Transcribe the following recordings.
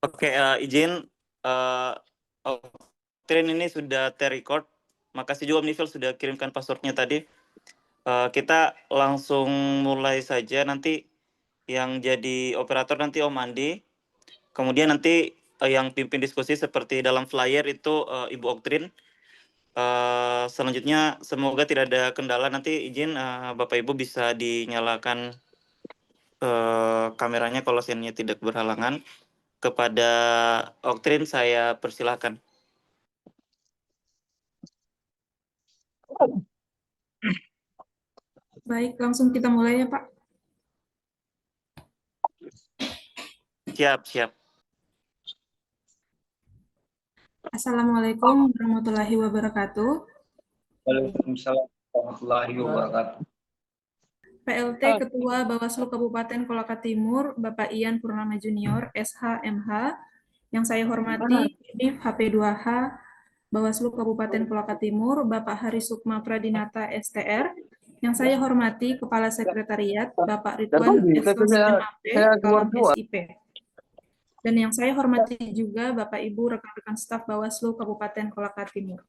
Oke, izin Octrin ini sudah terrecord. Makasih juga Omnivel sudah kirimkan passwordnya tadi. Kita langsung mulai saja. Nanti yang jadi operator nanti Om Andi. Kemudian nanti yang pimpin diskusi seperti dalam flyer itu Ibu Octrin. Selanjutnya semoga tidak ada kendala. Nanti izin Bapak Ibu bisa dinyalakan kameranya kalau sinyalnya tidak berhalangan. Kepada Octrin saya persilahkan. Baik, langsung kita mulai ya Pak. Siap. Assalamualaikum warahmatullahi wabarakatuh. Waalaikumsalam warahmatullahi wabarakatuh. PLT Ketua Bawaslu Kabupaten Kolaka Timur, Bapak Ian Purnama Junior, SH.MH, yang saya hormati, Div HP2H, Bawaslu Kabupaten Kolaka Timur, Bapak Hari Sukma Pradinata, STR, yang saya hormati, Kepala Sekretariat, Bapak Ridwan SLCMAP, Kalam SIP. Dan yang saya hormati juga Bapak Ibu rekan-rekan staf Bawaslu Kabupaten Kolaka Timur.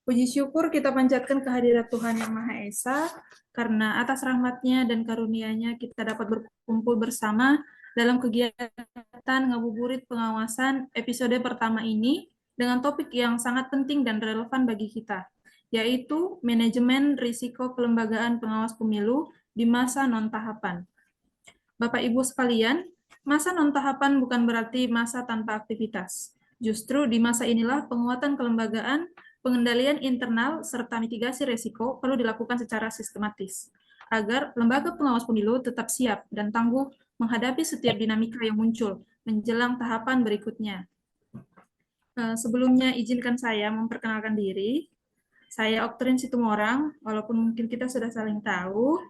Puji syukur kita panjatkan kehadirat Tuhan Yang Maha Esa, karena atas rahmat-Nya dan karunia-Nya kita dapat berkumpul bersama dalam kegiatan ngabuburit pengawasan episode pertama ini dengan topik yang sangat penting dan relevan bagi kita, yaitu manajemen risiko kelembagaan pengawas pemilu di masa non-tahapan. Bapak Ibu sekalian, masa non-tahapan bukan berarti masa tanpa aktivitas. Justru di masa inilah penguatan kelembagaan, pengendalian internal, serta mitigasi risiko perlu dilakukan secara sistematis, agar lembaga pengawas pemilu tetap siap dan tangguh menghadapi setiap dinamika yang muncul menjelang tahapan berikutnya. Sebelumnya izinkan saya memperkenalkan diri. Saya Octrin Situmorang, walaupun mungkin kita sudah saling tahu.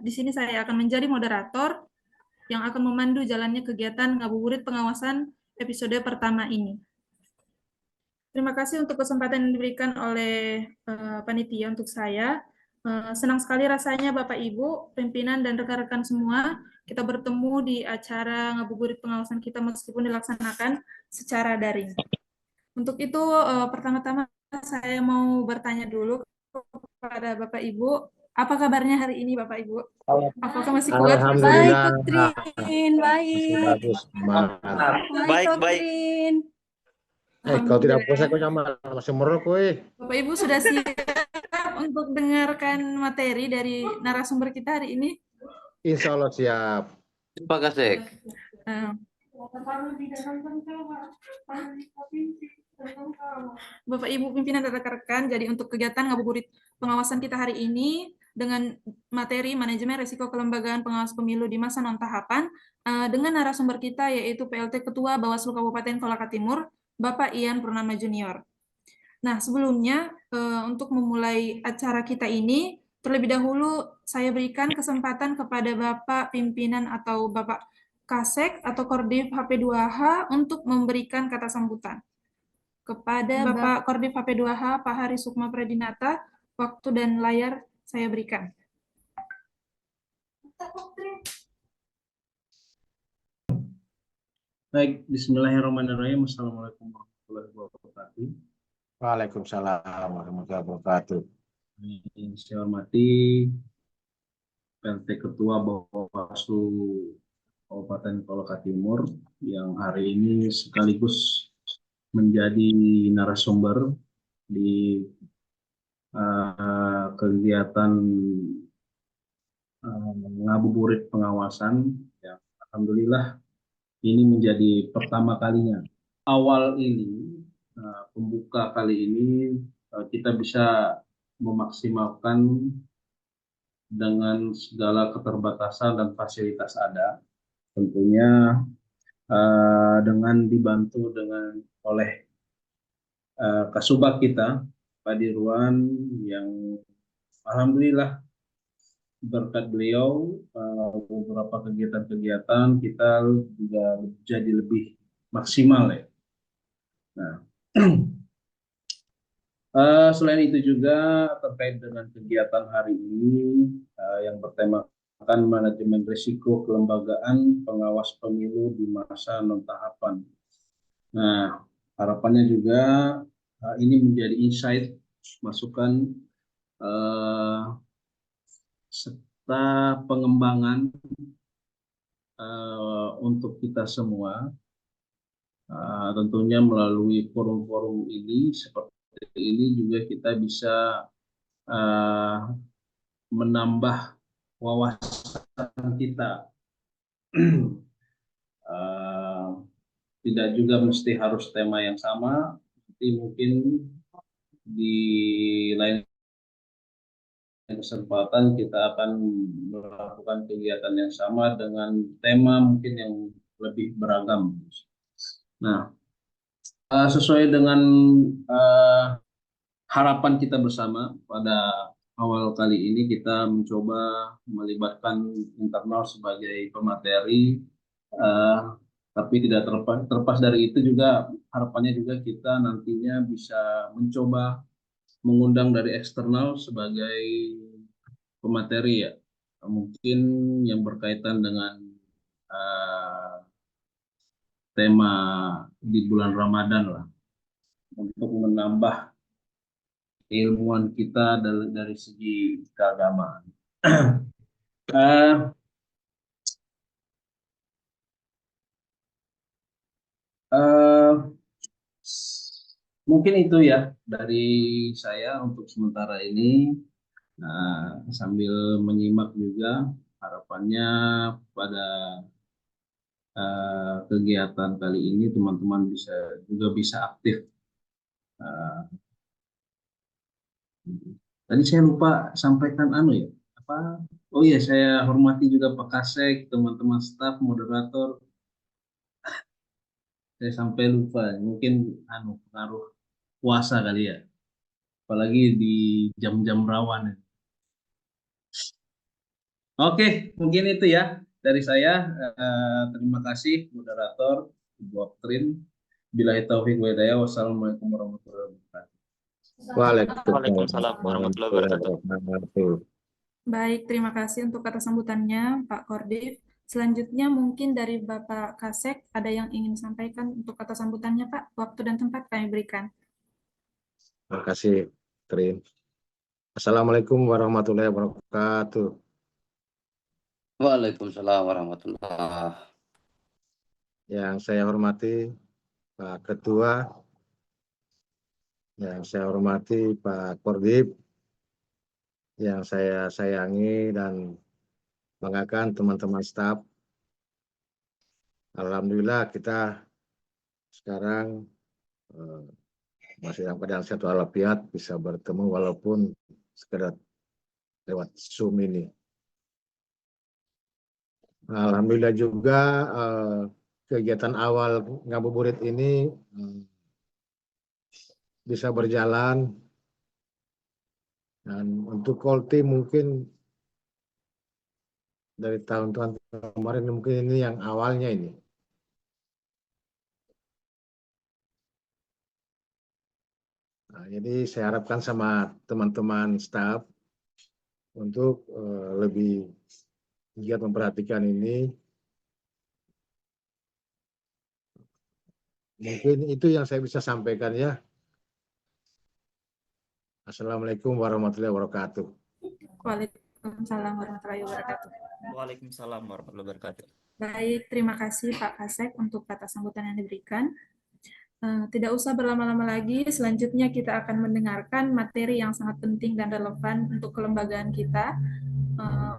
Di sini saya akan menjadi moderator yang akan memandu jalannya kegiatan ngabuburit pengawasan episode pertama ini. Terima kasih untuk kesempatan yang diberikan oleh panitia untuk saya. Senang sekali rasanya Bapak Ibu, pimpinan dan rekan-rekan semua, kita bertemu di acara ngabuburit pengawasan kita meskipun dilaksanakan secara daring. Untuk itu, pertama-tama saya mau bertanya dulu kepada Bapak Ibu, apa kabarnya hari ini Bapak Ibu? Apakah masih kuat? Alhamdulillah. Baik, Octrin. Baik. Bagus. Baik, Octrin. Kalau tidak puasa kau nyaman masih merok kue. Bapak Ibu sudah siap untuk dengarkan materi dari narasumber kita hari ini? Insya Allah siap. Pak Kasek. Bapak Ibu pimpinan dan rekan-rekan, jadi untuk kegiatan ngabuburit pengawasan kita hari ini dengan materi manajemen risiko kelembagaan pengawas pemilu di masa non-tahapan dengan narasumber kita yaitu PLT Ketua Bawaslu Kabupaten Kolaka Timur, Bapak Ian Purnama Junior. Nah, sebelumnya untuk memulai acara kita ini, terlebih dahulu saya berikan kesempatan kepada Bapak pimpinan atau Bapak Kasek atau Kordiv HP2H untuk memberikan kata sambutan. Kepada Bapak Kordiv HP2H, Pak Hari Sukma Pradinata, waktu dan layar saya berikan. Baik, bismillahirrahmanirrahim. Assalamualaikum warahmatullahi wabarakatuh. Waalaikumsalam warahmatullahi wabarakatuh. Saya hormati PLT Ketua Bawaslu Kabupaten Kolaka Timur yang hari ini sekaligus menjadi narasumber di kegiatan ngabuburit pengawasan. Ya, alhamdulillah ini menjadi pertama kalinya. Awal ini, pembuka kali ini kita bisa memaksimalkan dengan segala keterbatasan dan fasilitas ada. Tentunya dengan dibantu oleh Kasubag kita, Pak Dirwan, yang alhamdulillah berkat beliau beberapa kegiatan-kegiatan kita juga jadi lebih maksimal ya. Nah, selain itu juga terkait dengan kegiatan hari ini yang bertema manajemen risiko kelembagaan pengawas pemilu di masa non-tahapan. Nah, harapannya juga ini menjadi insight, masukan, serta pengembangan untuk kita semua. Tentunya melalui forum-forum ini seperti ini juga kita bisa menambah wawasan kita. Tidak juga mesti harus tema yang sama, tapi mungkin di lain kesempatan kita akan melakukan kegiatan yang sama dengan tema mungkin yang lebih beragam. Nah, sesuai dengan harapan kita bersama pada awal kali ini kita mencoba melibatkan internal sebagai pemateri, tapi tidak terlepas dari itu juga harapannya juga kita nantinya bisa mencoba mengundang dari eksternal sebagai pemateri ya, mungkin yang berkaitan dengan tema di bulan Ramadan lah, untuk menambah ilmuwan kita dari segi keagamaan. Mungkin itu ya dari saya untuk sementara ini. Nah, sambil menyimak juga harapannya pada kegiatan kali ini teman-teman bisa aktif. Tadi saya lupa sampaikan ya, apa? Oh iya, saya hormati juga Pak Kasek, teman-teman staf, moderator. Saya sampai lupa, mungkin pengaruh puasa kali ya, apalagi di jam-jam rawan. Oke, mungkin itu ya dari saya. Terima kasih moderator, Ibu Oktrin. Billahi taufiq wa hidayah. Wassalamualaikum warahmatullahi wabarakatuh. Waalaikumsalam warahmatullahi wabarakatuh. Baik, terima kasih untuk kata sambutannya, Pak Kordif. Selanjutnya mungkin dari Bapak Kasek, ada yang ingin sampaikan untuk kata sambutannya, Pak? Waktu dan tempat kami berikan. Terima kasih, Trin. Assalamualaikum warahmatullahi wabarakatuh. Waalaikumsalam warahmatullahi. Yang saya hormati Pak Ketua, yang saya hormati Pak Kordif, yang saya sayangi dan banggakan teman-teman staf. Alhamdulillah kita sekarang masih dalam keadaan sehat walafiat, bisa bertemu walaupun sekedar lewat Zoom ini. Alhamdulillah juga kegiatan awal ngabuburit ini bisa berjalan, dan untuk Kolti mungkin dari tahun-tahun kemarin mungkin ini yang awalnya ini. Nah, jadi saya harapkan sama teman-teman staf untuk lebih giat memperhatikan ini. Mungkin itu yang saya bisa sampaikan ya. Assalamualaikum warahmatullahi wabarakatuh. Waalaikumsalam warahmatullahi wabarakatuh. Waalaikumsalam warahmatullahi wabarakatuh. Baik, terima kasih Pak Kasek untuk kata sambutan yang diberikan. Tidak usah berlama-lama lagi, selanjutnya kita akan mendengarkan materi yang sangat penting dan relevan untuk kelembagaan kita.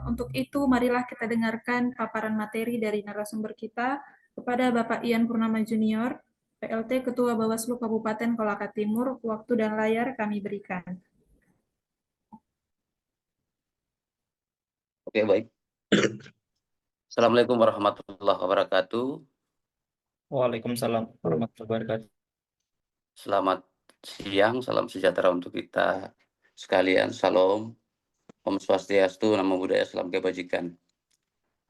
Untuk itu, marilah kita dengarkan paparan materi dari narasumber kita kepada Bapak Ian Purnama Junior, PLT Ketua Bawaslu Kabupaten Kolaka Timur. Waktu dan layar kami berikan. Oke, baik. Assalamualaikum warahmatullahi wabarakatuh. Waalaikumsalam warahmatullahi wabarakatuh. Selamat siang, salam sejahtera untuk kita sekalian. Salam, Om Swastiastu, Namo Buddhaya, salam kebajikan.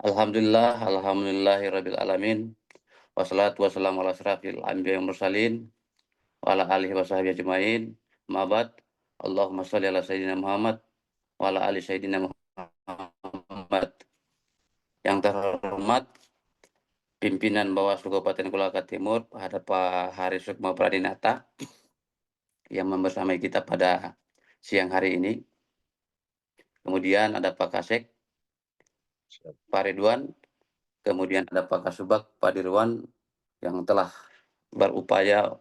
Alhamdulillah, alhamdulillahirabbil alamin. Wassalatu wassalamu ala asyrafil anbiya'i wal mursalin wa ala alihi washabihi ajmain. Ma'bad. Allahumma shalli ala sayyidina Muhammad wa ala ali sayyidina Muhammad. Yang terhormat pimpinan Bawaslu Kabupaten Kolaka Timur, ada Pak Haris Sukma Pradinata yang membersamai kita pada siang hari ini. Kemudian ada Pak Kasek, Pak Ridwan, kemudian ada Pak Kasubag, Pak Dirwan yang telah berupaya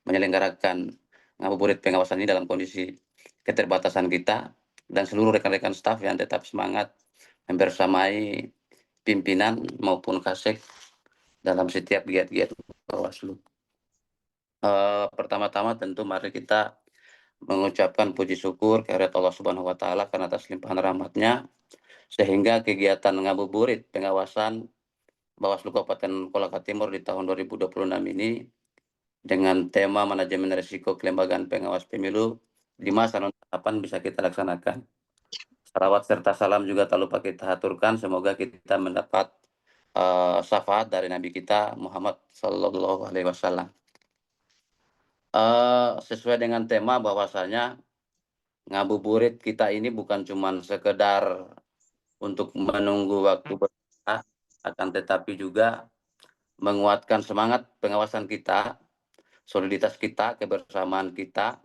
menyelenggarakan ngabuburit pengawasan ini dalam kondisi keterbatasan kita, dan seluruh rekan-rekan staf yang tetap semangat membersamai pimpinan maupun Kasek dalam setiap giat-giat Bawaslu. Pertama-tama tentu mari kita mengucapkan puji syukur kehadirat Allah Subhanahu wa taala karena atas limpahan rahmatnya sehingga kegiatan ngabuburit pengawasan Bawaslu Kabupaten Kolaka Timur di tahun 2026 ini dengan tema manajemen risiko kelembagaan pengawas pemilu di masa non-tahapan bisa kita laksanakan. Salawat serta salam juga tak lupa kita haturkan, semoga kita mendapat syafaat dari Nabi kita Muhammad Sallallahu Alaihi Wasallam. Sesuai dengan tema bahwasanya ngabuburit kita ini bukan cuma sekedar untuk menunggu waktu berbuka, akan tetapi juga menguatkan semangat pengawasan kita, soliditas kita, kebersamaan kita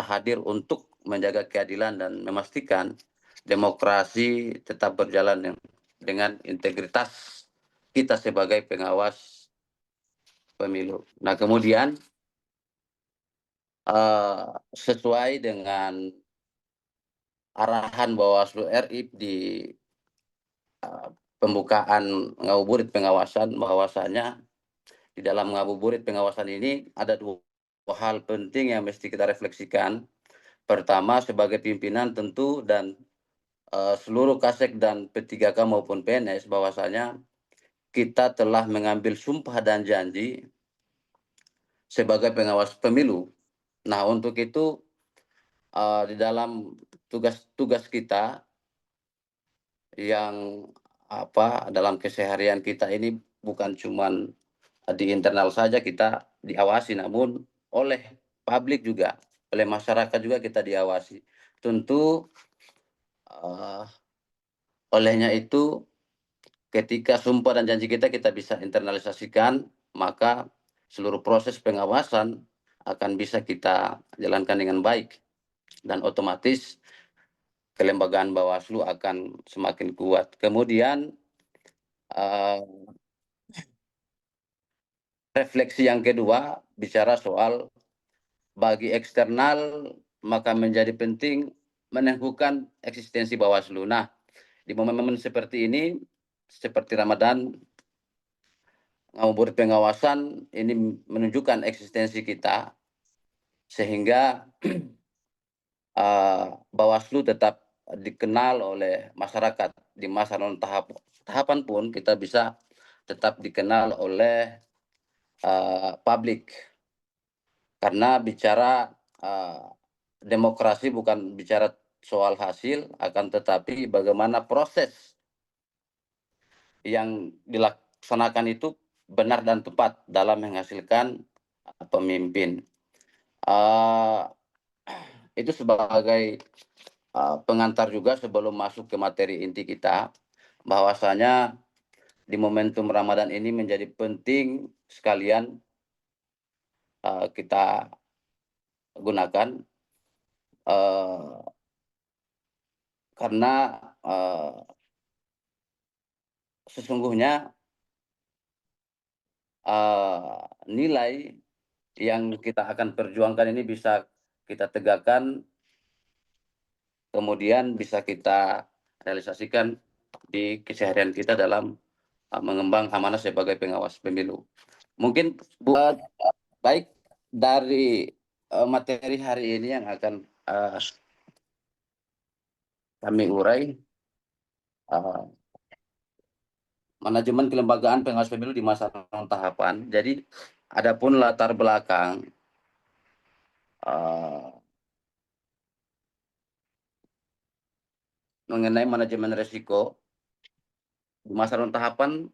hadir untuk menjaga keadilan dan memastikan demokrasi tetap berjalan dengan integritas kita sebagai pengawas pemilu. Nah, kemudian sesuai dengan arahan Bawaslu RI di pembukaan ngabuburit pengawasan, bahwasanya di dalam ngabuburit pengawasan ini ada dua hal penting yang mesti kita refleksikan. Pertama, sebagai pimpinan tentu dan seluruh Kasek dan P3K maupun PNS, bahwasanya kita telah mengambil sumpah dan janji sebagai pengawas pemilu. Nah, untuk itu di dalam tugas-tugas kita yang dalam keseharian kita ini bukan cuman di internal saja kita diawasi, namun oleh publik juga, oleh masyarakat juga kita diawasi. Tentu olehnya itu ketika sumpah dan janji kita bisa internalisasikan, maka seluruh proses pengawasan akan bisa kita jalankan dengan baik dan otomatis kelembagaan Bawaslu akan semakin kuat. Kemudian refleksi yang kedua bicara soal bagi eksternal maka menjadi penting meneguhkan eksistensi Bawaslu. Nah, di momen-momen seperti ini, seperti Ramadan, ngabuburit pengawasan ini menunjukkan eksistensi kita sehingga Bawaslu tetap dikenal oleh masyarakat di masa non tahapan pun kita bisa tetap dikenal oleh publik, karena bicara demokrasi bukan bicara soal hasil, akan tetapi bagaimana proses yang dilaksanakan itu benar dan tepat dalam menghasilkan pemimpin. Itu sebagai pengantar juga sebelum masuk ke materi inti kita, bahwasanya di momentum Ramadan ini menjadi penting sekalian kita gunakan karena sesungguhnya nilai yang kita akan perjuangkan ini bisa kita tegakkan, kemudian bisa kita realisasikan di keseharian kita dalam mengembang amanah sebagai pengawas pemilu. Mungkin baik dari materi hari ini yang akan kami urai, manajemen kelembagaan pengawas pemilu di masa non tahapan. Jadi adapun latar belakang mengenai manajemen risiko di masa non tahapan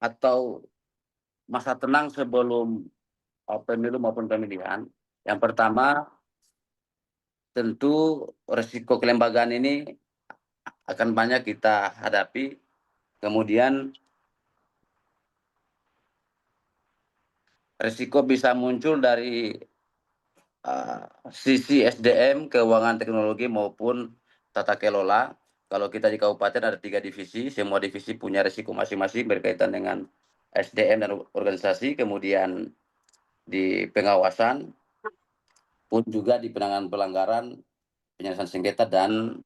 atau masa tenang sebelum pemilu maupun pemilihan. Yang pertama, tentu risiko kelembagaan ini akan banyak kita hadapi. Kemudian risiko bisa muncul dari sisi SDM, keuangan teknologi maupun tata kelola. Kalau kita di kabupaten ada 3 divisi, semua divisi punya risiko masing-masing berkaitan dengan SDM dan organisasi, kemudian di pengawasan, pun juga di penanganan pelanggaran, penyelesaian sengketa, dan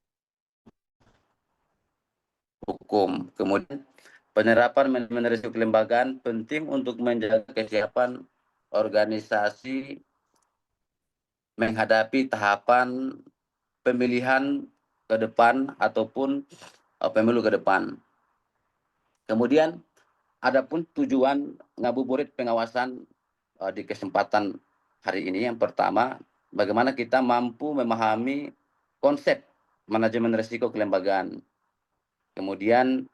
hukum. Kemudian penerapan manajemen risiko kelembagaan penting untuk menjaga kesiapan organisasi menghadapi tahapan pemilihan ke depan ataupun pemilu ke depan. Kemudian adapun tujuan ngabuburit pengawasan di kesempatan hari ini, yang pertama, bagaimana kita mampu memahami konsep manajemen risiko kelembagaan. Kemudian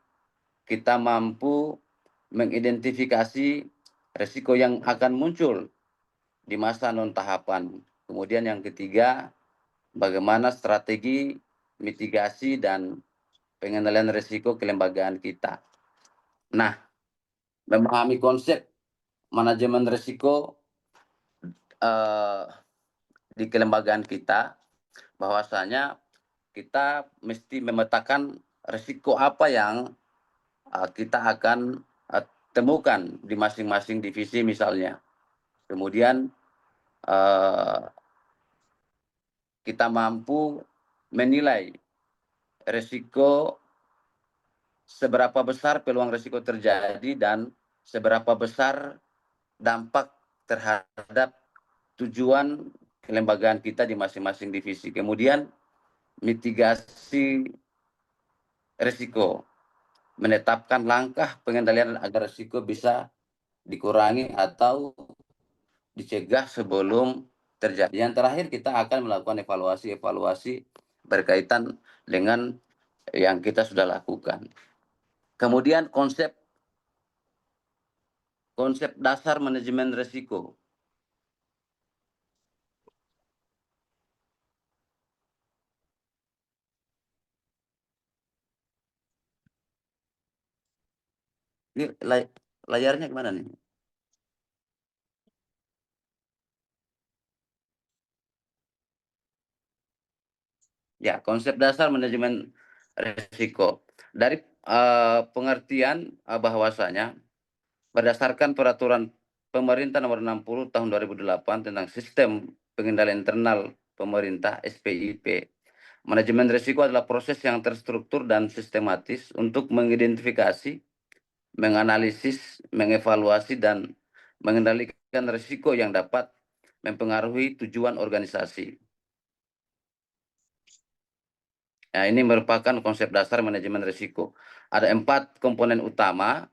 kita mampu mengidentifikasi risiko yang akan muncul di masa non tahapan. Kemudian yang ketiga, bagaimana strategi mitigasi dan pengendalian risiko kelembagaan kita. Nah, memahami konsep manajemen risiko di kelembagaan kita, bahwasanya kita mesti memetakan risiko apa yang kita akan temukan di masing-masing divisi misalnya. Kemudian kita mampu menilai risiko, seberapa besar peluang risiko terjadi dan seberapa besar dampak terhadap tujuan kelembagaan kita di masing-masing divisi. Kemudian mitigasi risiko, menetapkan langkah pengendalian agar risiko bisa dikurangi atau dicegah sebelum terjadi. Yang terakhir, kita akan melakukan evaluasi berkaitan dengan yang kita sudah lakukan. Kemudian konsep dasar manajemen risiko. Ini layarnya gimana nih? Ya, konsep dasar manajemen risiko. Dari pengertian bahwasanya berdasarkan peraturan pemerintah nomor 60 tahun 2008 tentang sistem pengendalian internal pemerintah SPIP, manajemen risiko adalah proses yang terstruktur dan sistematis untuk mengidentifikasi, menganalisis, mengevaluasi, dan mengendalikan risiko yang dapat mempengaruhi tujuan organisasi. Nah, ini merupakan konsep dasar manajemen risiko. Ada 4 komponen utama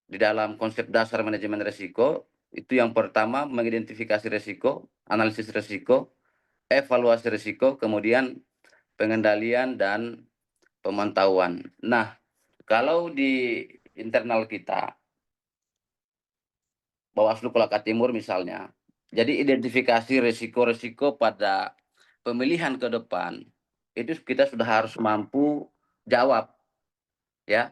di dalam konsep dasar manajemen risiko. Itu yang pertama, mengidentifikasi risiko, analisis risiko, evaluasi risiko, kemudian pengendalian dan pemantauan. Nah, kalau di internal kita, Bawaslu Kolaka Timur misalnya, jadi identifikasi risiko-risiko pada pemilihan ke depan, itu kita sudah harus mampu jawab, ya.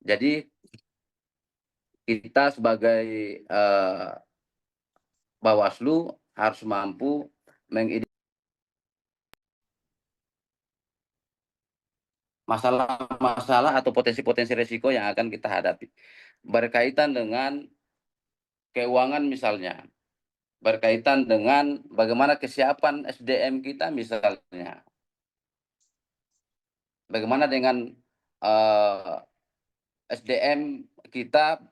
Jadi kita sebagai Bawaslu harus mampu mengidentifikasi masalah-masalah atau potensi-potensi risiko yang akan kita hadapi berkaitan dengan keuangan misalnya, berkaitan dengan bagaimana kesiapan SDM kita misalnya, bagaimana dengan SDM kita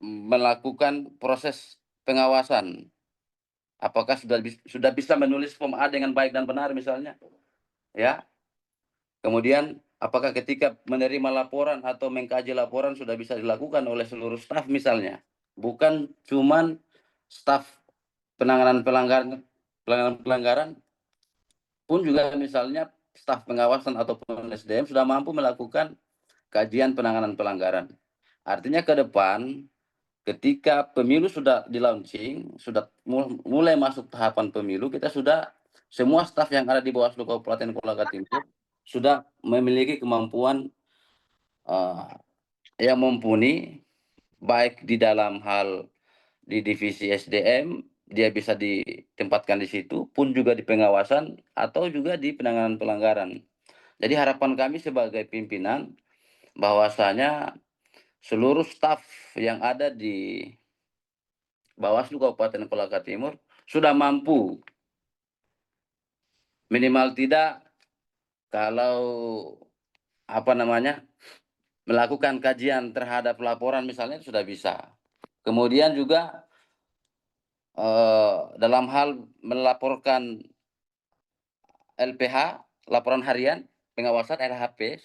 melakukan proses pengawasan, apakah sudah bisa menulis form A dengan baik dan benar misalnya, ya. Kemudian apakah ketika menerima laporan atau mengkaji laporan sudah bisa dilakukan oleh seluruh staf misalnya, bukan cuman staf penanganan pelanggaran pun juga misalnya staf pengawasan ataupun SDM sudah mampu melakukan kajian penanganan pelanggaran. Artinya ke depan ketika pemilu sudah di launching, sudah mulai masuk tahapan pemilu, kita sudah semua staf yang ada di Bawaslu Kabupaten Kolaka Timur sudah memiliki kemampuan yang mumpuni, baik di dalam hal di divisi SDM, dia bisa ditempatkan di situ, pun juga di pengawasan atau juga di penanganan pelanggaran. Jadi harapan kami sebagai pimpinan bahwasanya seluruh staf yang ada di Bawaslu Kabupaten Kolaka Timur sudah mampu, minimal tidak kalau melakukan kajian terhadap laporan misalnya sudah bisa. Kemudian juga dalam hal melaporkan LPH, laporan harian pengawasan LHP,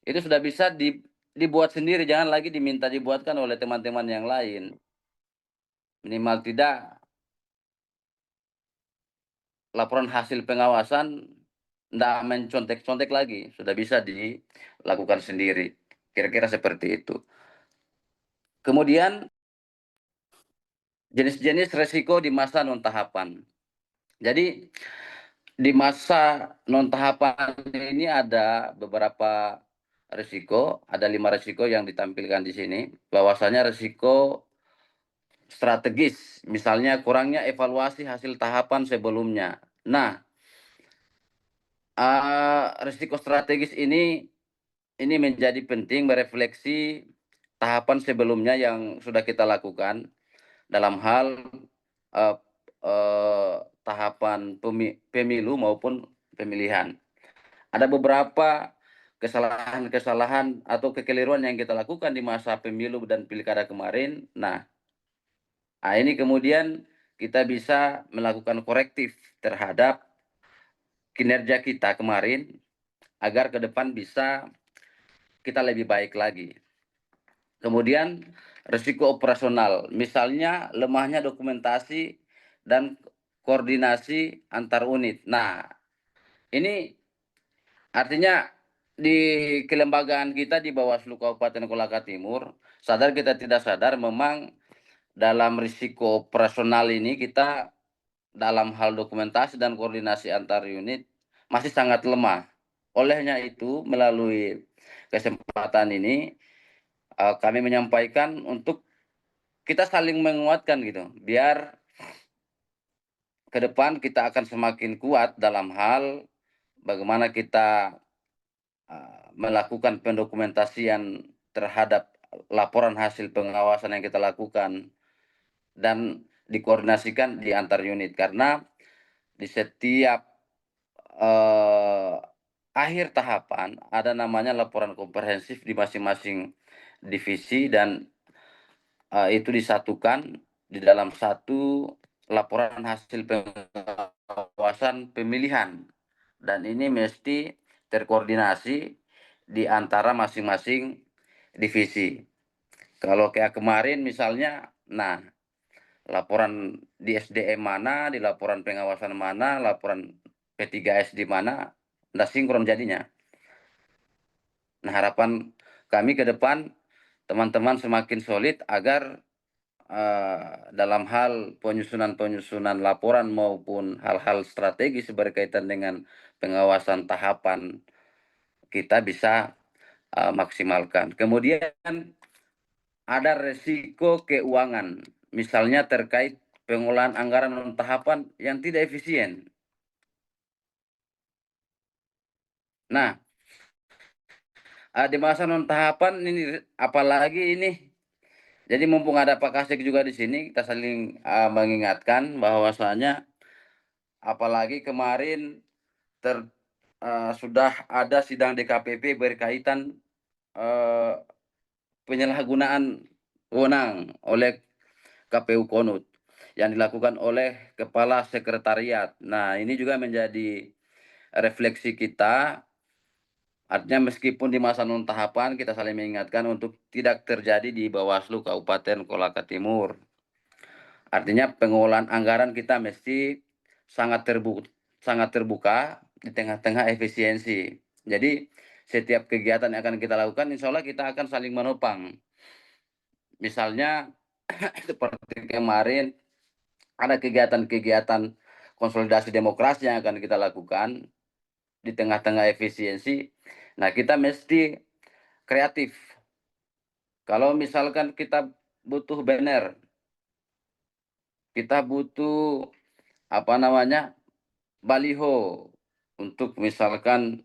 itu sudah bisa dibuat sendiri, jangan lagi diminta dibuatkan oleh teman-teman yang lain. Minimal tidak laporan hasil pengawasan tidak mencontek-contek lagi, sudah bisa dilakukan sendiri. Kira-kira seperti itu. Kemudian jenis-jenis resiko di masa non tahapan. Jadi di masa non tahapan ini ada beberapa risiko, ada 5 risiko yang ditampilkan di sini. Bahwasanya risiko strategis, misalnya kurangnya evaluasi hasil tahapan sebelumnya. Nah, risiko strategis ini menjadi penting merefleksi tahapan sebelumnya yang sudah kita lakukan dalam hal tahapan pemilu maupun pemilihan. Ada beberapa kesalahan-kesalahan atau kekeliruan yang kita lakukan di masa pemilu dan pilkada kemarin. Nah, ini kemudian kita bisa melakukan korektif terhadap kinerja kita kemarin agar ke depan bisa kita lebih baik lagi. Kemudian risiko operasional, misalnya lemahnya dokumentasi dan koordinasi antar unit. Nah, ini artinya di kelembagaan kita di Bawaslu Kabupaten Kolaka Timur, sadar kita tidak sadar memang dalam risiko operasional ini kita dalam hal dokumentasi dan koordinasi antar unit masih sangat lemah. Olehnya itu, melalui kesempatan ini kami menyampaikan untuk kita saling menguatkan gitu, biar ke depan kita akan semakin kuat dalam hal bagaimana kita melakukan pendokumentasian terhadap laporan hasil pengawasan yang kita lakukan dan dikoordinasikan di antar unit, karena di setiap akhir tahapan ada namanya laporan komprehensif di masing-masing divisi dan itu disatukan di dalam satu laporan hasil pengawasan pemilihan, dan ini mesti terkoordinasi di antara masing-masing divisi. Kalau kayak kemarin misalnya, nah laporan di SDM mana, di laporan pengawasan mana, laporan P3S di mana, nggak sinkron jadinya. Nah, harapan kami ke depan teman-teman semakin solid agar dalam hal penyusunan laporan maupun hal-hal strategis berkaitan dengan pengawasan tahapan kita bisa maksimalkan. Kemudian ada resiko keuangan, misalnya terkait pengolahan anggaran non tahapan yang tidak efisien. Nah, di masa non tahapan ini apalagi ini. Jadi mumpung ada Pak Kasek juga di sini, kita saling mengingatkan bahwasanya apalagi kemarin sudah ada sidang DKPP berkaitan penyalahgunaan wewenang oleh KPU Konut yang dilakukan oleh Kepala Sekretariat. Nah, ini juga menjadi refleksi kita. Artinya meskipun di masa non tahapan kita saling mengingatkan untuk tidak terjadi di Bawaslu Kabupaten Kolaka Timur. Artinya pengolahan anggaran kita mesti sangat terbuka di tengah-tengah efisiensi. Jadi setiap kegiatan yang akan kita lakukan, insya Allah kita akan saling menopang. Misalnya seperti kemarin ada kegiatan-kegiatan konsolidasi demokrasi yang akan kita lakukan di tengah-tengah efisiensi. Nah, kita mesti kreatif. Kalau misalkan kita butuh banner, kita butuh baliho untuk misalkan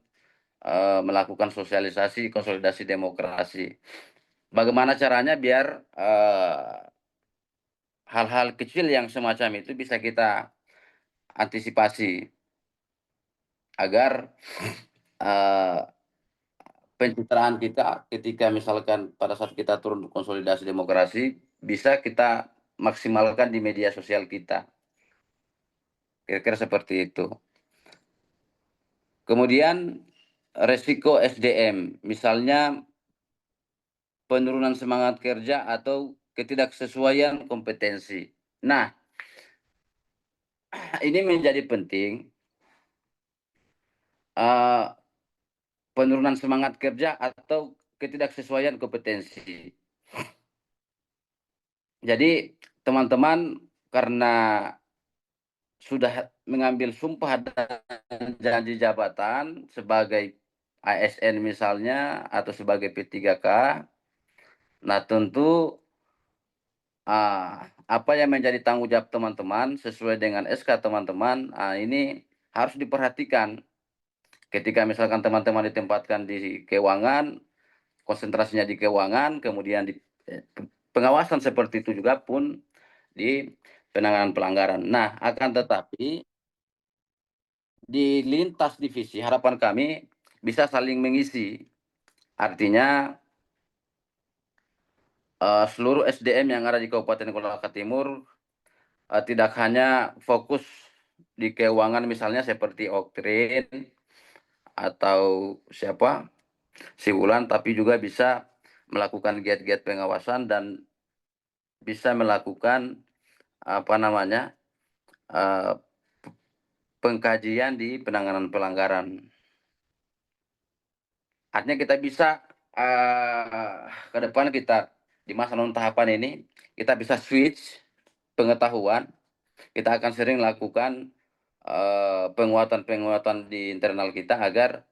melakukan sosialisasi konsolidasi demokrasi. Bagaimana caranya biar hal-hal kecil yang semacam itu bisa kita antisipasi agar pencitraan kita ketika misalkan pada saat kita turun konsolidasi demokrasi bisa kita maksimalkan di media sosial kita. Kira-kira seperti itu. Kemudian resiko SDM, misalnya penurunan semangat kerja atau ketidaksesuaian kompetensi. Nah, ini menjadi penting. Penurunan semangat kerja atau ketidaksesuaian kompetensi. Jadi teman-teman karena sudah mengambil sumpah dan janji jabatan sebagai ASN misalnya atau sebagai P3K, nah tentu apa yang menjadi tanggung jawab teman-teman sesuai dengan SK teman-teman, ini harus diperhatikan. Ketika misalkan teman-teman ditempatkan di keuangan, konsentrasinya di keuangan, kemudian di pengawasan seperti itu juga pun di penanganan pelanggaran. Nah, akan tetapi di lintas divisi harapan kami bisa saling mengisi. Artinya seluruh SDM yang ada di Kabupaten Kolaka Timur tidak hanya fokus di keuangan misalnya seperti Oktrin atau si Wulan, tapi juga bisa melakukan giat-giat pengawasan dan bisa melakukan pengkajian di penanganan pelanggaran. Artinya kita bisa ke depan kita di masa non tahapan ini kita bisa switch pengetahuan. Kita akan sering lakukan penguatan di internal kita agar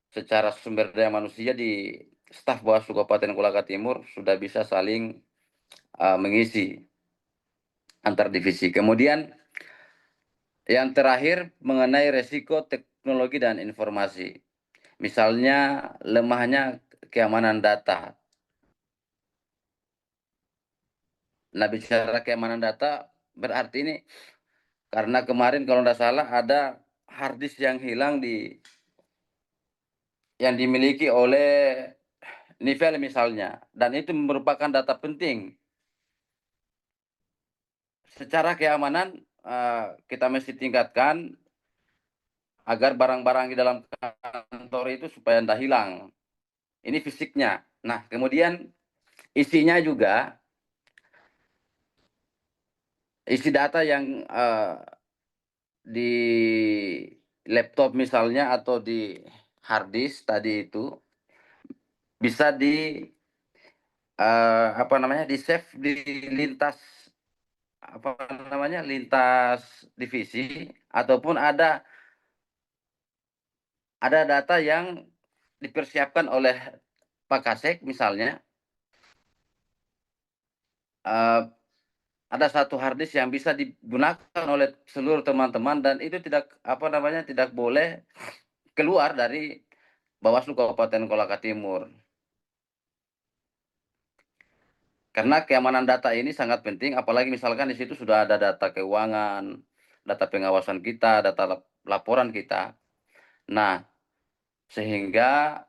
secara sumber daya manusia di staf Bawaslu Kabupaten Kolaka Timur sudah bisa saling mengisi antar divisi. Kemudian yang terakhir mengenai resiko teknologi dan informasi. Misalnya lemahnya keamanan data. Nah, bicara keamanan data berarti ini karena kemarin kalau tidak salah ada hard disk yang hilang yang dimiliki oleh Nivel misalnya, dan itu merupakan data penting. Secara keamanan kita mesti tingkatkan agar barang-barang di dalam kantor itu supaya tidak hilang. Ini fisiknya. Nah, kemudian isinya juga isi data yang di laptop misalnya atau di hard disk tadi itu bisa di di save di lintas lintas divisi, ataupun ada data yang dipersiapkan oleh Pak Kasek misalnya, ada satu hard disk yang bisa digunakan oleh seluruh teman-teman dan itu tidak tidak boleh keluar dari Bawaslu Kabupaten Kolaka Timur. Karena keamanan data ini sangat penting, apalagi misalkan di situ sudah ada data keuangan, data pengawasan kita, data laporan kita. Nah, sehingga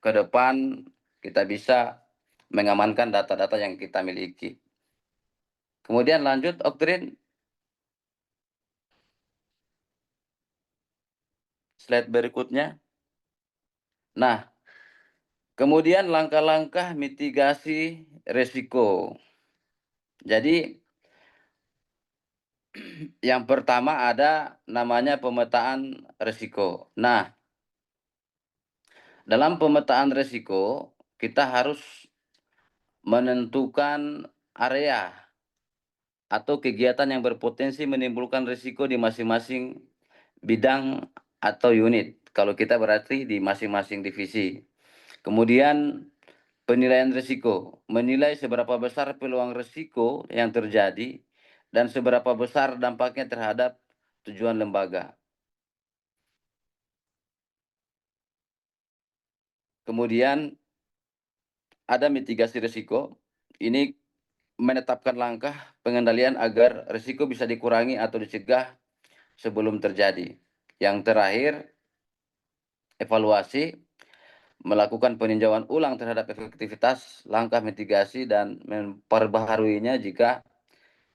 ke depan kita bisa mengamankan data-data yang kita miliki. Kemudian lanjut, Oktrin. Slide berikutnya. Nah, kemudian langkah-langkah mitigasi resiko. Jadi, yang pertama ada namanya pemetaan resiko. Nah, dalam pemetaan resiko, kita harus menentukan area atau kegiatan yang berpotensi menimbulkan risiko di masing-masing bidang atau unit. Kalau kita berarti di masing-masing divisi. Kemudian penilaian risiko, menilai seberapa besar peluang risiko yang terjadi dan seberapa besar dampaknya terhadap tujuan lembaga. Kemudian ada mitigasi risiko. Ini menetapkan langkah pengendalian agar risiko bisa dikurangi atau dicegah sebelum terjadi. Yang terakhir, evaluasi, melakukan peninjauan ulang terhadap efektivitas langkah mitigasi dan memperbaharuinya jika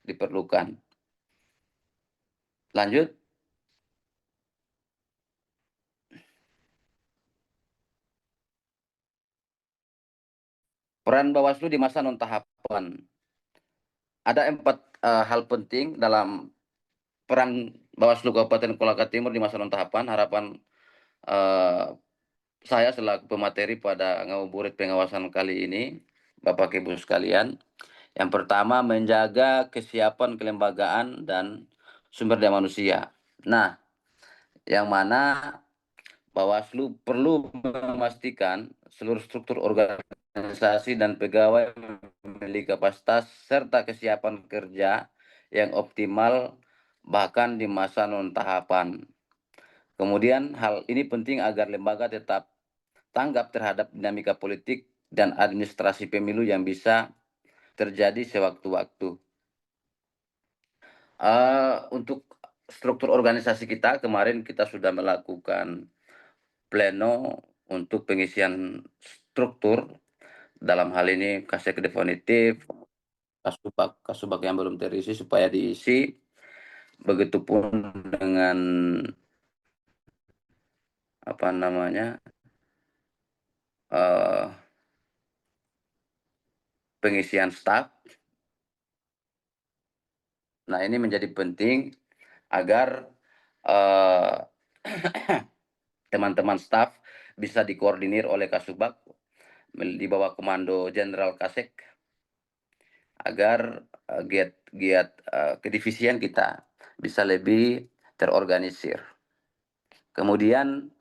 diperlukan. Lanjut. Peran Bawaslu di masa non-tahapan. Ada 4 hal penting dalam peran Bawaslu Kabupaten Kolaka Timur di masa non-tahapan. Harapan saya selaku pemateri pada ngabuburit pengawasan kali ini, Bapak Ibu sekalian. Yang pertama, menjaga kesiapan kelembagaan dan sumber daya manusia. Nah, yang mana Bawaslu perlu memastikan seluruh struktur organisasi dan pegawai memiliki kapasitas serta kesiapan kerja yang optimal bahkan di masa non-tahapan. Kemudian hal ini penting agar lembaga tetap tanggap terhadap dinamika politik dan administrasi pemilu yang bisa terjadi sewaktu-waktu. Untuk struktur organisasi kita, kemarin kita sudah melakukan pleno untuk pengisian struktur. Dalam hal ini kasek definitif, kasubag yang belum terisi supaya diisi. Begitupun dengan pengisian staf. Nah, ini menjadi penting agar teman-teman staf bisa dikoordinir oleh Kasubag di bawah komando Jenderal Kasek agar giat kedivisian kita bisa lebih terorganisir. Kemudian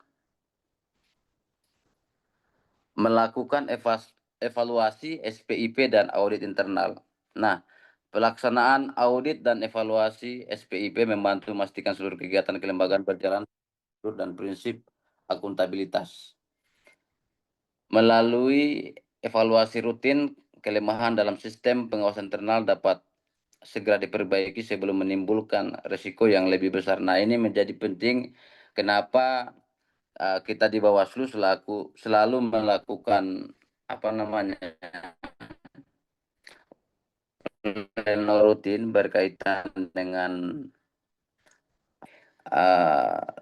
melakukan evaluasi SPIP dan audit internal. Nah, pelaksanaan audit dan evaluasi SPIP membantu memastikan seluruh kegiatan kelembagaan berjalan dan prinsip akuntabilitas. Melalui evaluasi rutin, kelemahan dalam sistem pengawasan internal dapat segera diperbaiki sebelum menimbulkan risiko yang lebih besar. Nah, ini menjadi penting kenapa kita di Bawaslu selalu melakukan pleno rutin berkaitan dengan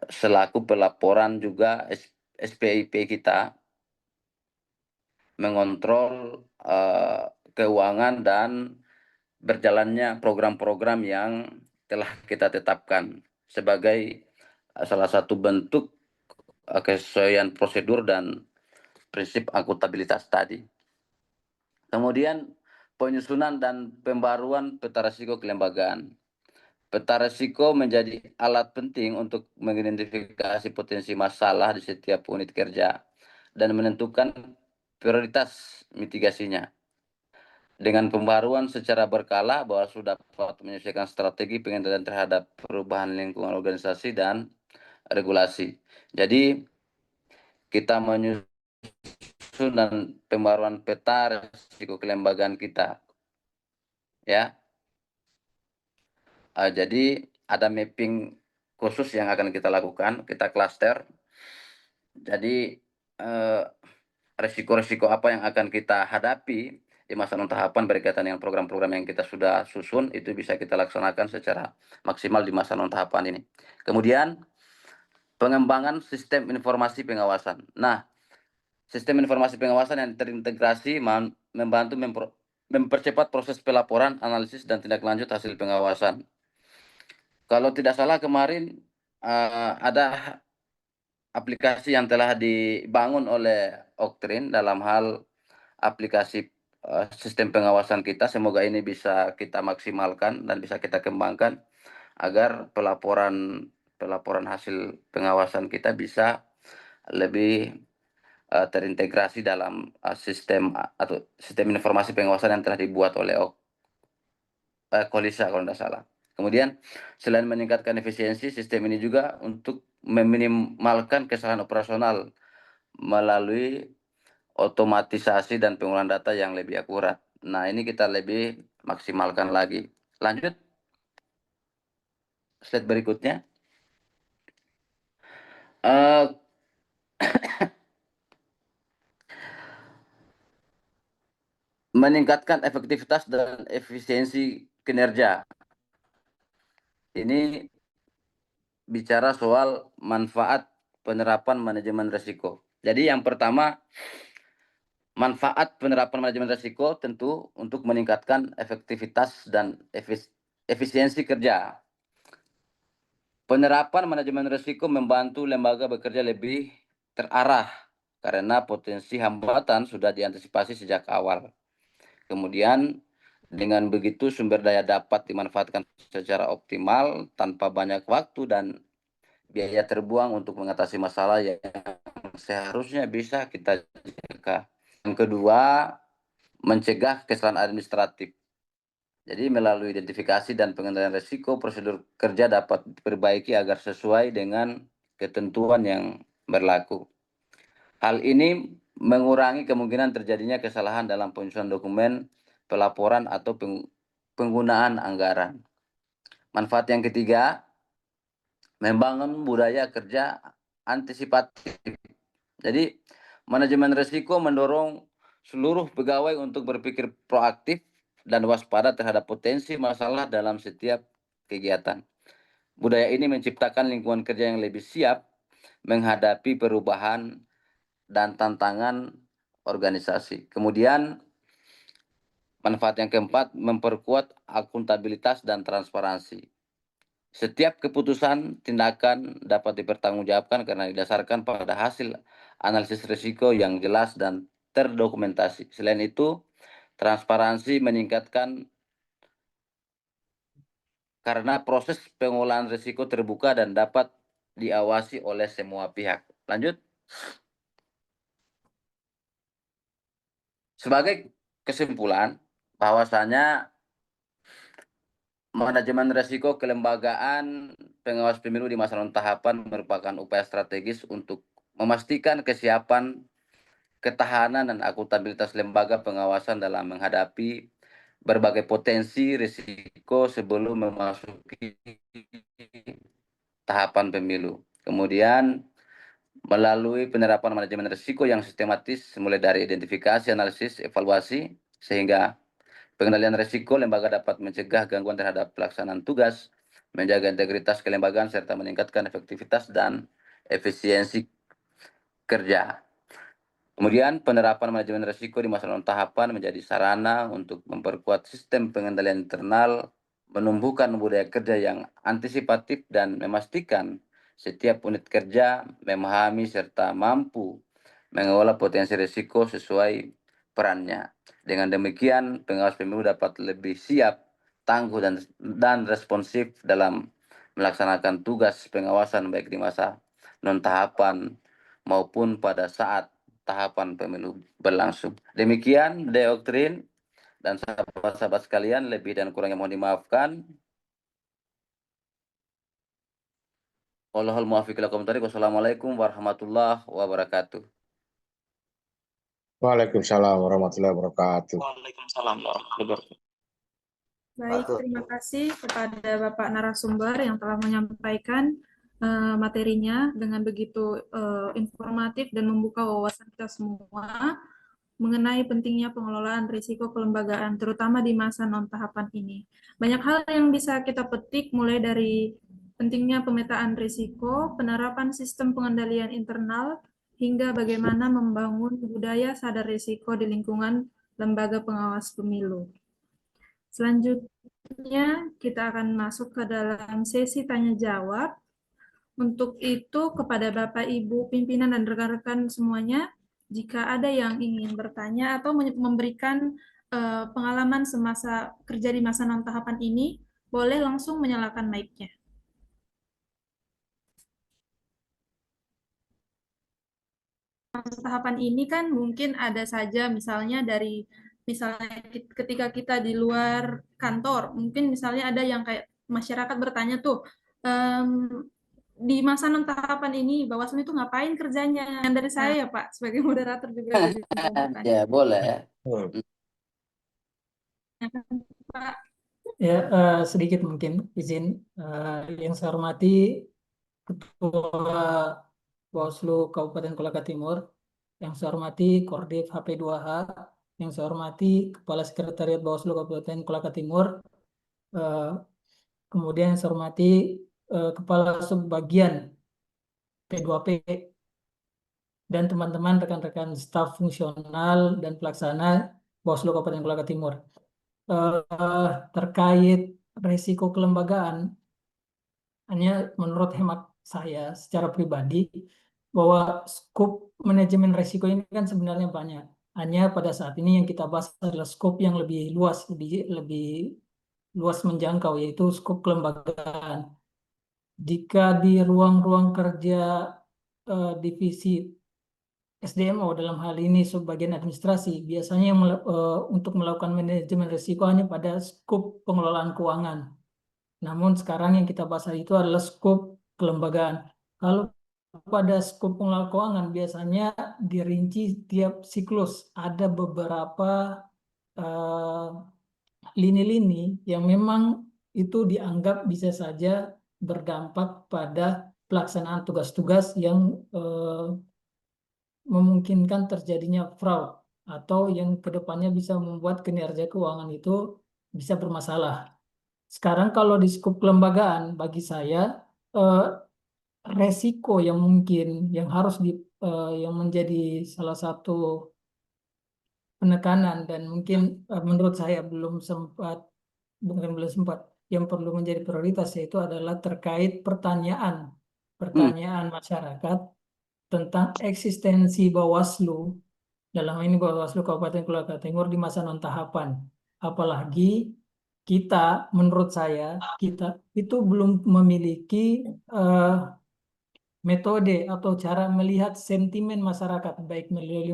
selaku pelaporan juga SPIP kita mengontrol keuangan dan berjalannya program-program yang telah kita tetapkan sebagai salah satu bentuk kesesuaian prosedur dan prinsip akuntabilitas tadi. Kemudian penyusunan dan pembaruan peta risiko kelembagaan. Peta risiko menjadi alat penting untuk mengidentifikasi potensi masalah di setiap unit kerja dan menentukan prioritas mitigasinya. Dengan pembaruan secara berkala, Bawaslu dapat menyelesaikan strategi pengendalian terhadap perubahan lingkungan organisasi dan regulasi. Jadi, kita menyusun dan pembaruan peta risiko kelembagaan kita. Ya. Jadi, ada mapping khusus yang akan kita lakukan, kita klaster. Jadi, risiko-risiko apa yang akan kita hadapi di masa non-tahapan berkaitan dengan program-program yang kita sudah susun, itu bisa kita laksanakan secara maksimal di masa non-tahapan ini. Kemudian, pengembangan sistem informasi pengawasan. Nah, sistem informasi pengawasan yang terintegrasi membantu mempercepat proses pelaporan, analisis, dan tindak lanjut hasil pengawasan. Kalau tidak salah kemarin ada aplikasi yang telah dibangun oleh Oktrin dalam hal aplikasi sistem pengawasan kita. Semoga ini bisa kita maksimalkan dan bisa kita kembangkan agar pelaporan hasil pengawasan kita bisa lebih terintegrasi dalam sistem atau sistem informasi pengawasan yang telah dibuat oleh Kolisa kalau tidak salah. Kemudian selain meningkatkan efisiensi, sistem ini juga untuk meminimalkan kesalahan operasional melalui otomatisasi dan pengolahan data yang lebih akurat. Nah, ini kita lebih maksimalkan lagi. Lanjut, slide berikutnya. Meningkatkan efektivitas dan efisiensi kinerja. Ini bicara soal manfaat penerapan manajemen risiko. Jadi yang pertama, manfaat penerapan manajemen risiko tentu untuk meningkatkan efektivitas dan efisiensi kerja. Penerapan manajemen risiko membantu lembaga bekerja lebih terarah karena potensi hambatan sudah diantisipasi sejak awal. Kemudian dengan begitu sumber daya dapat dimanfaatkan secara optimal tanpa banyak waktu dan biaya terbuang untuk mengatasi masalah yang seharusnya bisa kita cegah. Yang kedua, mencegah kesalahan administratif. Jadi melalui identifikasi dan pengendalian risiko, prosedur kerja dapat diperbaiki agar sesuai dengan ketentuan yang berlaku. Hal ini mengurangi kemungkinan terjadinya kesalahan dalam penyusunan dokumen, pelaporan, atau penggunaan anggaran. Manfaat yang ketiga, membangun budaya kerja antisipatif. Jadi, manajemen risiko mendorong seluruh pegawai untuk berpikir proaktif dan waspada terhadap potensi masalah dalam setiap kegiatan. Budaya ini menciptakan lingkungan kerja yang lebih siap menghadapi perubahan dan tantangan organisasi. Kemudian, manfaat yang keempat, memperkuat akuntabilitas dan transparansi. Setiap keputusan tindakan dapat dipertanggungjawabkan karena didasarkan pada hasil analisis risiko yang jelas dan terdokumentasi. Selain itu, transparansi meningkatkan karena proses pengolahan risiko terbuka dan dapat diawasi oleh semua pihak. Lanjut. Sebagai kesimpulan, bahwasanya manajemen risiko kelembagaan pengawas pemilu di masa tahapan merupakan upaya strategis untuk memastikan kesiapan, ketahanan, dan akuntabilitas lembaga pengawasan dalam menghadapi berbagai potensi risiko sebelum memasuki tahapan pemilu. Kemudian, melalui penerapan manajemen risiko yang sistematis, mulai dari identifikasi, analisis, evaluasi, sehingga pengendalian risiko, lembaga dapat mencegah gangguan terhadap pelaksanaan tugas, menjaga integritas kelembagaan, serta meningkatkan efektivitas dan efisiensi kerja. Kemudian penerapan manajemen risiko di masa tahapan menjadi sarana untuk memperkuat sistem pengendalian internal, menumbuhkan budaya kerja yang antisipatif, dan memastikan setiap unit kerja memahami serta mampu mengelola potensi risiko sesuai perannya. Dengan demikian, pengawas pemilu dapat lebih siap, tangguh, dan responsif dalam melaksanakan tugas pengawasan baik di masa non-tahapan maupun pada saat tahapan pemilu berlangsung. Demikian doktrin dan sahabat-sahabat sekalian, lebih dan kurangnya mohon dimaafkan. Wallahul muwaffiq ila aqwamit thoriq. Wassalamualaikum warahmatullahi wabarakatuh. Waalaikumsalam warahmatullahi wabarakatuh. Waalaikumsalam warahmatullahi wabarakatuh. Baik, terima kasih kepada Bapak narasumber yang telah menyampaikan materinya dengan begitu informatif dan membuka wawasan kita semua mengenai pentingnya pengelolaan risiko kelembagaan, terutama di masa non-tahapan ini. Banyak hal yang bisa kita petik, mulai dari pentingnya pemetaan risiko, penerapan sistem pengendalian internal, hingga bagaimana membangun budaya sadar risiko di lingkungan lembaga pengawas pemilu. Selanjutnya, kita akan masuk ke dalam sesi tanya-jawab. Untuk itu, kepada Bapak, Ibu, pimpinan, dan rekan-rekan semuanya, Jika ada yang ingin bertanya atau memberikan pengalaman semasa kerja di masa non tahapan ini, boleh langsung menyalakan mic-nya. Tahapan ini kan mungkin ada saja misalnya ketika kita di luar kantor, mungkin misalnya ada yang kayak masyarakat bertanya tuh, di masa non tahapan ini Bawaslu itu ngapain kerjanya? Yang dari saya ya Pak, sebagai moderator juga jadi bertanya. Ya, boleh. Pak. Ya, sedikit mungkin izin. Yang saya hormati Ketua Bawaslu Kabupaten Kolaka Timur, yang saya hormati Kordev HP2H, yang saya hormati Kepala Sekretariat Bawaslu Kabupaten Kolaka Timur, kemudian yang saya hormati Kepala Subbagian P2P, dan teman-teman rekan-rekan staf fungsional dan pelaksana Bawaslu Kabupaten Kolaka Timur. Terkait resiko kelembagaan, hanya menurut hemat saya secara pribadi bahwa skop manajemen resiko ini kan sebenarnya banyak. Hanya pada saat ini yang kita bahas adalah skop yang lebih luas, lebih luas menjangkau, yaitu skop kelembagaan. Jika di ruang-ruang kerja divisi SDMO dalam hal ini subbagian administrasi, biasanya untuk melakukan manajemen risiko hanya pada skop pengelolaan keuangan. Namun sekarang yang kita bahas itu adalah skop kelembagaan. Kalau pada skop pengelolaan keuangan biasanya dirinci tiap siklus. Ada beberapa lini-lini yang memang itu dianggap bisa saja berdampak pada pelaksanaan tugas-tugas yang memungkinkan terjadinya fraud atau yang kedepannya bisa membuat kinerja keuangan itu bisa bermasalah. Sekarang kalau di skop kelembagaan, bagi saya resiko yang mungkin yang harus yang menjadi salah satu penekanan dan mungkin menurut saya bukan belum sempat yang perlu menjadi prioritas, yaitu adalah terkait pertanyaan masyarakat tentang eksistensi Bawaslu, dalam ini Bawaslu Kabupaten Kolaka Timur di masa non tahapan. Apalagi kita, menurut saya, kita itu belum memiliki metode atau cara melihat sentimen masyarakat, baik melalui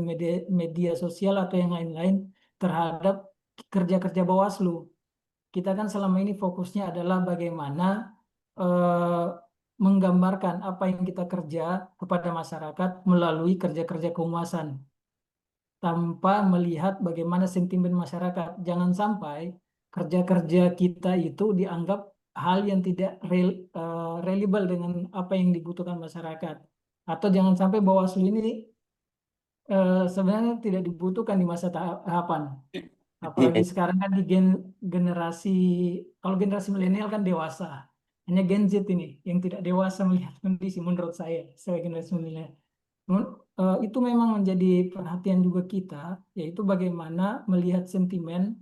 media sosial atau yang lain-lain terhadap kerja-kerja Bawaslu. Kita kan selama ini fokusnya adalah bagaimana menggambarkan apa yang kita kerja kepada masyarakat melalui kerja-kerja kehumasan tanpa melihat bagaimana sentimen masyarakat. Jangan sampai kerja-kerja kita itu dianggap hal yang tidak reliable dengan apa yang dibutuhkan masyarakat. Atau jangan sampai Bawaslu ini sebenarnya tidak dibutuhkan di masa tahapan. Apalagi sekarang kan di generasi, kalau generasi milenial kan dewasa. Hanya Gen Z ini yang tidak dewasa melihat kondisi, menurut saya sebagai generasi milenial. Itu memang menjadi perhatian juga kita, yaitu bagaimana melihat sentimen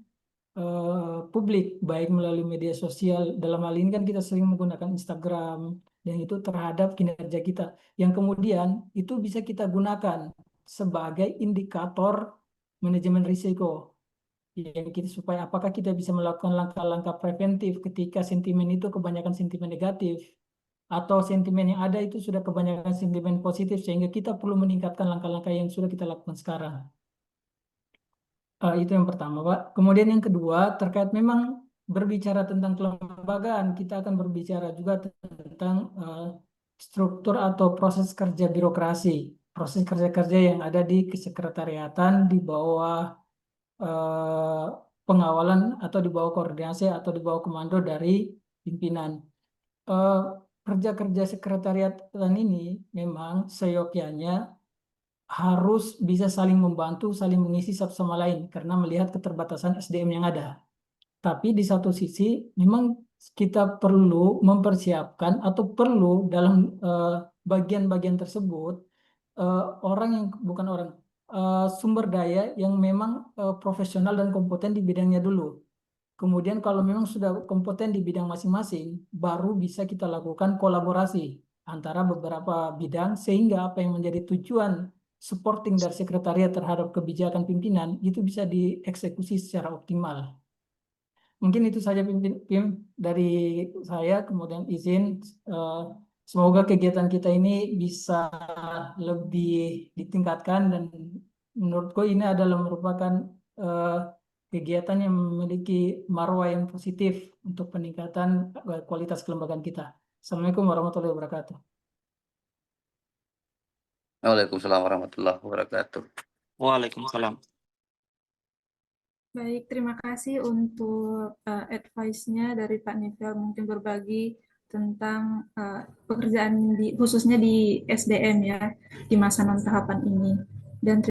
publik, baik melalui media sosial. Dalam hal ini kan kita sering menggunakan Instagram, dan itu terhadap kinerja kita. Yang kemudian itu bisa kita gunakan sebagai indikator manajemen risiko. Supaya apakah kita bisa melakukan langkah-langkah preventif ketika sentimen itu kebanyakan sentimen negatif, atau sentimen yang ada itu sudah kebanyakan sentimen positif, sehingga kita perlu meningkatkan langkah-langkah yang sudah kita lakukan sekarang. Itu yang pertama, Pak. Kemudian yang kedua, terkait memang berbicara tentang kelembagaan, kita akan berbicara juga tentang struktur atau proses kerja birokrasi, proses kerja-kerja yang ada di kesekretariatan di bawah pengawalan atau di bawah koordinasi atau di bawah komando dari pimpinan. Kerja-kerja sekretariatan ini memang seyogyanya harus bisa saling membantu, saling mengisi satu sama lain karena melihat keterbatasan SDM yang ada. Tapi di satu sisi memang kita perlu mempersiapkan atau perlu dalam bagian-bagian tersebut sumber daya yang memang profesional dan kompeten di bidangnya dulu. Kemudian kalau memang sudah kompeten di bidang masing-masing, baru bisa kita lakukan kolaborasi antara beberapa bidang, sehingga apa yang menjadi tujuan supporting dari sekretariat terhadap kebijakan pimpinan itu bisa dieksekusi secara optimal. Mungkin itu saja Pim dari saya, kemudian izin semoga kegiatan kita ini bisa lebih ditingkatkan dan menurutku ini adalah merupakan kegiatan yang memiliki marwah yang positif untuk peningkatan kualitas kelembagaan kita. Assalamualaikum warahmatullahi wabarakatuh. Waalaikumsalam warahmatullahi wabarakatuh. Waalaikumsalam. Baik, terima kasih untuk advice-nya dari Pak Nifel, mungkin berbagi tentang pekerjaan khususnya di SDM ya di masa non tahapan ini. Dan